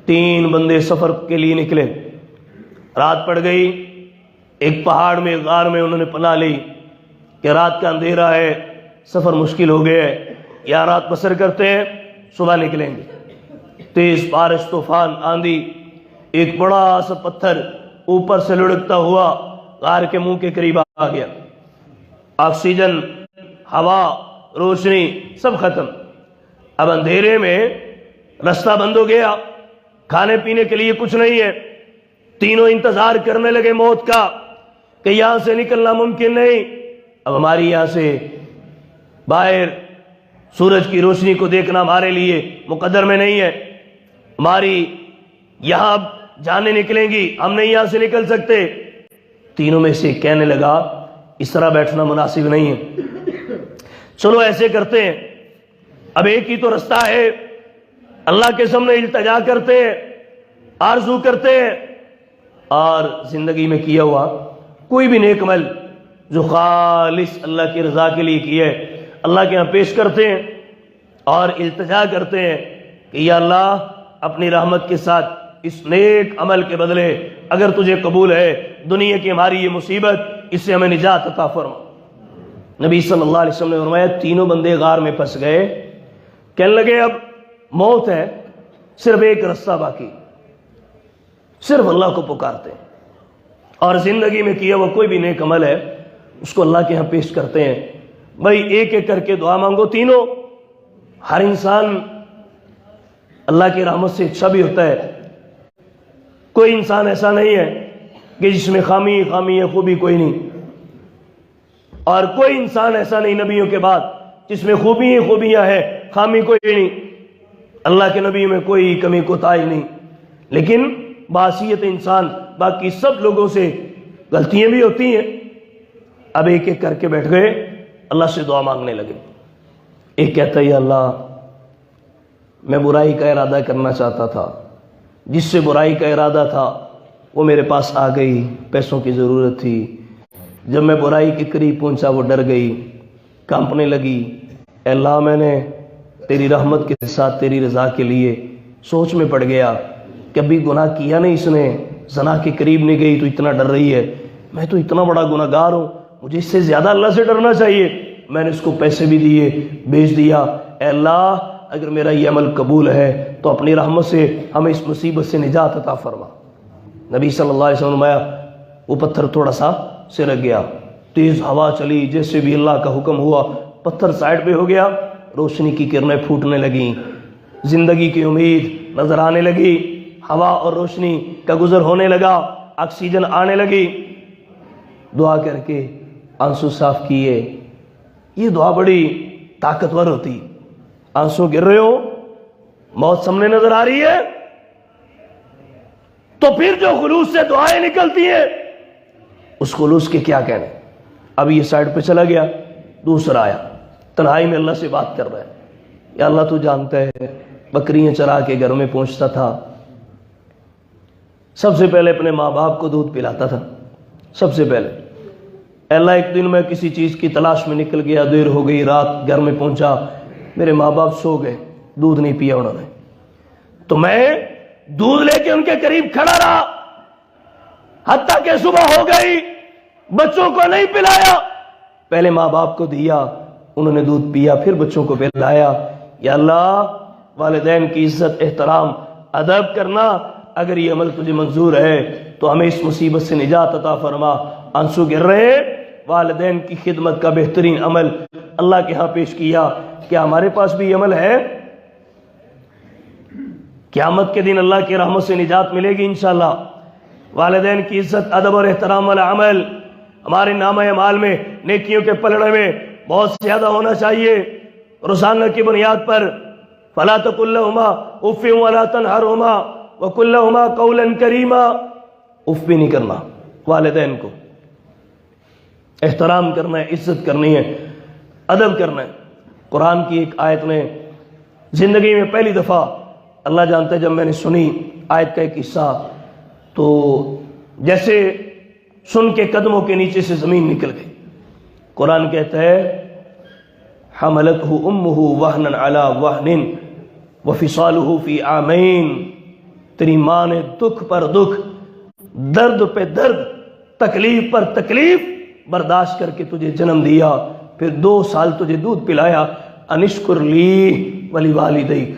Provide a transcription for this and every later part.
3 بندے سفر کے لیے نکلے، رات پڑ گئی، ایک پہاڑ میں غار میں انہوں نے پناہ لی کہ رات کا اندھیرا ہے، سفر مشکل ہو گیا ہے، یا رات بسر کرتے ہیں، صبح نکلیں گے۔ تیز بارش، طوفان، آندھی، ایک بڑا سا پتھر اوپر سے لڑکتا ہوا غار کے منہ کے قریب آ گیا۔ آکسیجن، ہوا، روشنی سب ختم۔ اب اندھیرے میں رستہ بند ہو گیا، کھانے پینے کے لیے کچھ نہیں ہے۔ تینوں انتظار کرنے لگے موت کا کہ یہاں سے نکلنا ممکن نہیں۔ اب ہماری یہاں سے باہر سورج کی روشنی کو دیکھنا ہمارے لیے مقدر میں نہیں ہے، ہماری یہاں جانیں نکلیں گی، ہم نہیں یہاں سے نکل سکتے۔ تینوں میں سے کہنے لگا اس طرح بیٹھنا مناسب نہیں ہے، چلو ایسے کرتے ہیں، اب ایک ہی تو رستہ ہے، اللہ کے سامنے التجا کرتے ہیں، آرزو کرتے ہیں، اور زندگی میں کیا ہوا کوئی بھی نیک عمل جو خالص اللہ کی رضا کے لیے کیا ہے اللہ کے یہاں پیش کرتے ہیں اور التجا کرتے ہیں کہ یا اللہ اپنی رحمت کے ساتھ اس نیک عمل کے بدلے اگر تجھے قبول ہے دنیا کی ہماری یہ مصیبت، اس سے ہمیں نجات عطا فرما۔ نبی صلی اللہ علیہ وسلم نے فرمایا تینوں بندے غار میں پھنس گئے، کہنے لگے اب موت ہے، صرف ایک رستہ باقی، صرف اللہ کو پکارتے ہیں اور زندگی میں کیا وہ کوئی بھی نیک عمل ہے اس کو اللہ کے ہاں پیش کرتے ہیں۔ بھائی ایک ایک کر کے دعا مانگو تینوں۔ ہر انسان اللہ کی رحمت سے اچھا بھی ہوتا ہے، کوئی انسان ایسا نہیں ہے کہ جس میں خامی خامی ہے، خوبی کوئی نہیں، اور کوئی انسان ایسا نہیں نبیوں کے بعد جس میں خوبی خوبیاں ہیں، خامی کوئی نہیں۔ اللہ کے نبی میں کوئی کمی کوتاہی نہیں، لیکن بحیثیت انسان باقی سب لوگوں سے غلطیاں بھی ہوتی ہیں۔ اب ایک ایک کر کے بیٹھ گئے، اللہ سے دعا مانگنے لگے۔ ایک کہتا ہے یا اللہ میں برائی کا ارادہ کرنا چاہتا تھا، جس سے برائی کا ارادہ تھا وہ میرے پاس آ گئی، پیسوں کی ضرورت تھی، جب میں برائی کے قریب پہنچا وہ ڈر گئی، کانپنے لگی۔ اے اللہ میں نے تیری رحمت کے ساتھ تیری رضا کے لیے سوچ میں پڑ گیا، کبھی گناہ کیا نہیں اس نے، زنا کے قریب نہیں گئی تو اتنا ڈر رہی ہے، میں تو اتنا بڑا گناہ گار ہوں، مجھے اس سے زیادہ اللہ سے ڈرنا چاہیے۔ میں نے اس کو پیسے بھی دیے، بیچ دیا۔ اے اللہ اگر میرا یہ عمل قبول ہے تو اپنی رحمت سے ہمیں اس مصیبت سے نجات عطا فرما۔ نبی صلی اللہ علیہ وسلم نے فرمایا وہ پتھر تھوڑا سا سرک گیا، تیز ہوا چلی، جیسے بھی اللہ کا حکم ہوا پتھر سائڈ پہ ہو گیا، روشنی کی کرنیں پھوٹنے لگیں، زندگی کی امید نظر آنے لگی، ہوا اور روشنی کا گزر ہونے لگا، آکسیجن آنے لگی۔ دعا کر کے آنسو صاف کیے۔ یہ دعا بڑی طاقتور ہوتی، آنسو گر رہے ہو، موت سامنے نظر آ رہی ہے، تو پھر جو خلوص سے دعائیں نکلتی ہیں اس خلوص کے کیا کہنے۔ اب یہ سائڈ پہ چلا گیا، دوسرا آیا تنہائی میں اللہ سے بات کر رہا ہے، یا اللہ تو جانتا ہے بکریاں چرا کے گھر میں پہنچتا تھا، سب سے پہلے اپنے ماں باپ کو دودھ پلاتا تھا، سب سے پہلے۔ اے اللہ ایک دن میں کسی چیز کی تلاش میں نکل گیا، دیر ہو گئی، رات گھر میں پہنچا، میرے ماں باپ سو گئے، دودھ نہیں پیا انہوں نے، تو میں دودھ لے کے ان کے قریب کھڑا رہا حتیٰ کہ صبح ہو گئی، بچوں کو نہیں پلایا، پہلے ماں باپ کو دیا، انہوں نے دودھ پیا، پھر بچوں کو پلایا۔ یا اللہ والدین کی عزت، احترام، ادب کرنا اگر یہ عمل تجھے منظور ہے تو ہمیں اس مصیبت سے نجات عطا فرما۔ آنسو گر رہے، والدین کی خدمت کا بہترین عمل اللہ کے ہاں پیش کیا۔ کیا ہمارے پاس بھی یہ عمل ہے؟ قیامت کے دن اللہ کی رحمت سے نجات ملے گی انشاءاللہ۔ والدین کی عزت، ادب اور احترام والا عمل ہمارے نامہ اعمال میں، نیکیوں کے پلڑے میں بہت زیادہ ہونا چاہیے۔ روزانہ کی بنیاد پر فلا تقل لهما اف ولا تنهرهما وقل لهما قولا کریما، اف بھی نہیں کرنا، والدین کو احترام کرنا ہے، عزت کرنی ہے، ادب کرنا ہے۔ قرآن کی ایک آیت میں زندگی میں پہلی دفعہ اللہ جانتا ہے جب میں نے سنی آیت کا ایک حصہ تو جیسے سن کے قدموں کے نیچے سے زمین نکل گئی۔ قرآن کہتا ہے حملته امه وهنا على وهن وفصاله في عامين، تیری ماں نے دکھ پر دکھ، درد پہ درد، تکلیف پر تکلیف برداشت کر کے تجھے جنم دیا، پھر 2 سال تجھے دودھ پلایا، انشکر لی ولی والدیک۔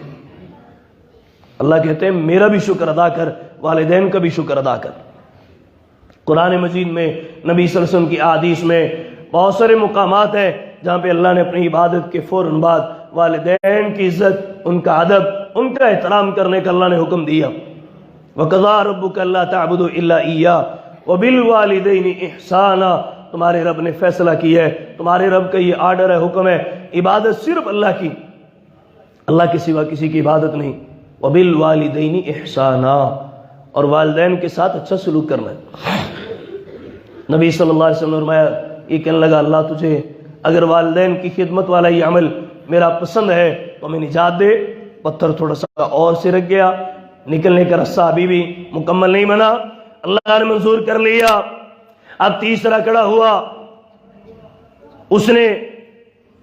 اللہ کہتے ہیں میرا بھی شکر ادا کر، والدین کا بھی شکر ادا کر۔ قرآن مجید میں نبی صلی اللہ علیہ وسلم کی احادیث میں بہت سارے مقامات ہیں جہاں پہ اللہ نے اپنی عبادت کے فوراً بعد والدین کی عزت، ان کا ادب، ان کا احترام کرنے کا اللہ نے حکم دیا۔ وَقَضَىٰ رَبُّكَ أَلَّا تَعْبُدُوا إِلَّا إِيَّاهُ وَبِالْوَالِدَيْنِ إِحْسَانًا۔ تمہارے رب نے فیصلہ کیا ہے، تمہارے رب کا یہ آرڈر ہے، حکم ہے، عبادت صرف اللہ کی، اللہ کے سوا کسی کی عبادت نہیں۔ وَبِالْوَالِدَيْنِ إِحْسَانًا، اور والدین کے ساتھ اچھا سلوک کرنا ہے۔ نبی صلی اللہ علیہ وسلم نے فرمایا، یہ کہنے لگا اللہ تجھے اگر والدین کی خدمت والا یہ عمل میرا پسند ہے تو ہمیں نجات دے۔ پتھر تھوڑا سا اور سرک گیا، نکلنے کا رستہ ابھی بھی مکمل نہیں بنا، اللہ نے منظور کر لیا۔ اب تیسرا کھڑا ہوا، اس نے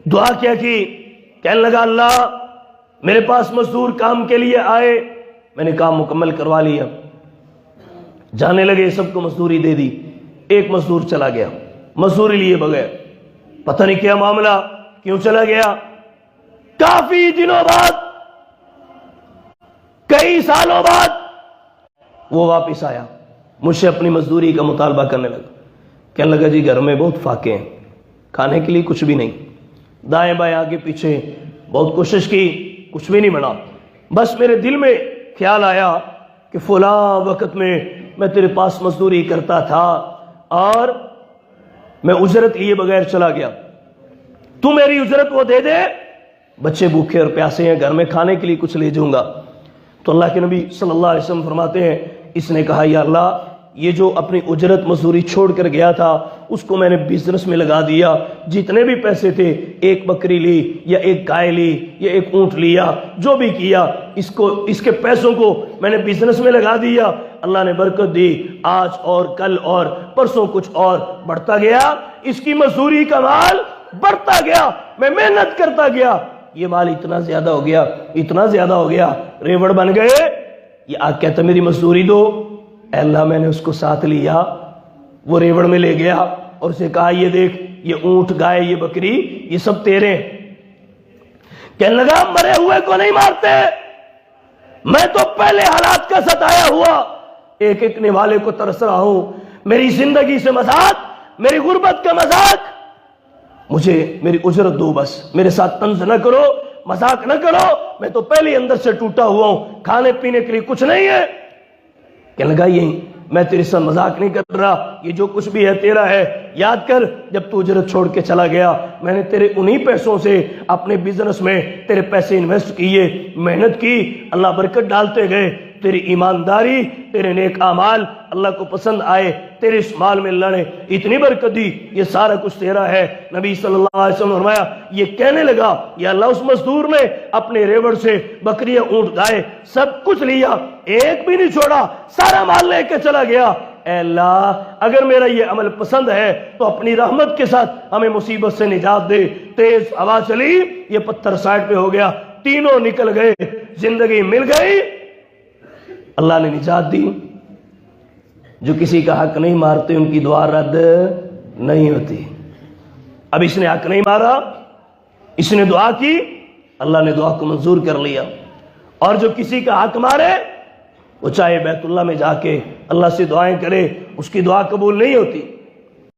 دعا کیا کی، کہنے لگا اللہ میرے پاس مزدور کام کے لیے آئے، میں نے کام مکمل کروا لیا، جانے لگے، سب کو مزدوری دے دی، ایک مزدور چلا گیا مزدوری لیے بغیر، پتہ نہیں کیا معاملہ، کیوں چلا گیا۔ کافی دنوں بعد، کئی سالوں بعد وہ واپس آیا، مجھ سے اپنی مزدوری کا مطالبہ کرنے لگا، کہنے لگا جی گھر میں بہت فاقے ہیں، کھانے کے لیے کچھ بھی نہیں، دائیں بائیں آگے پیچھے بہت کوشش کی، کچھ بھی نہیں بنا، بس میرے دل میں خیال آیا کہ فلاں وقت میں تیرے پاس مزدوری کرتا تھا اور میں اجرت لیے بغیر چلا گیا، تو میری اجرت وہ دے دے، بچے بھوکے اور پیاسے ہیں، گھر میں کھانے کے لیے کچھ لے جاؤں گا۔ تو اللہ کے نبی صلی اللہ علیہ وسلم فرماتے ہیں، اس نے کہا یا اللہ یہ جو اپنی اجرت مزدوری چھوڑ کر گیا تھا اس کو میں نے بزنس میں لگا دیا، جتنے بھی پیسے تھے، ایک بکری لی یا ایک گائے لی یا ایک اونٹ لیا، جو بھی کیا، اس کے پیسوں کو میں نے بزنس میں لگا دیا، اللہ نے برکت دی، آج اور کل اور پرسوں کچھ اور بڑھتا گیا، اس کی مزدوری کا مال بڑھتا گیا، میں محنت کرتا گیا، یہ مال اتنا زیادہ ہو گیا، اتنا زیادہ ہو گیا، ریوڑ بن گئے، یہ آج کہتا میری مزدوری دو، اے اللہ میں نے اس کو ساتھ لیا، وہ ریوڑ میں لے گیا اور اسے کہا یہ دیکھ یہ اونٹ گائے یہ بکری یہ سب تیرے، کہنے لگا مرے ہوئے کو نہیں مارتے، میں تو پہلے حالات کا ستایا ہوا ایک ایک نوالے کو ترس رہا ہوں، میری زندگی سے مذاق، میری غربت کا مذاق، مجھے میری اجرت دو، بس میرے ساتھ طنز نہ کرو، مذاق نہ کرو، میں تو پہلے اندر سے ٹوٹا ہوا ہوں، کھانے پینے کے لیے کچھ نہیں ہے۔ کہنے لگا یہ میں تیرے ساتھ مذاق نہیں کر رہا، یہ جو کچھ بھی ہے تیرا ہے، یاد کر جب تو اجرت چھوڑ کے چلا گیا میں نے تیرے انہی پیسوں سے اپنے بزنس میں تیرے پیسے انویسٹ کیے، محنت کی، اللہ برکت ڈالتے گئے، تیری ایمانداری، تیرے نیک اعمال اللہ کو پسند آئے، تیرے اس مال میں اللہ نے اتنی برکت دی، یہ سارا کچھ تیرا ہے۔ نبی صلی اللہ علیہ وسلم نے فرمایا، یہ کہنے لگا یا اللہ اس مزدور نے اپنے ریوڑ سے بکریاں اونٹ گائے سب کچھ لیا، ایک بھی نہیں چھوڑا، سارا مال لے کے چلا گیا، اے اللہ اگر میرا یہ عمل پسند ہے تو اپنی رحمت کے ساتھ ہمیں مصیبت سے نجات دے۔ تیز ہوا چلی، یہ پتھر سائڈ پہ ہو گیا، تینوں نکل گئے، زندگی مل گئی، اللہ نے نجات دی۔ جو کسی کا حق نہیں مارتے ان کی دعا رد نہیں ہوتی۔ اب اس نے حق نہیں مارا، اس نے دعا کی، اللہ نے دعا کو منظور کر لیا، اور جو کسی کا حق مارے وہ چاہے بیت اللہ میں جا کے اللہ سے دعائیں کرے، اس کی دعا قبول نہیں ہوتی۔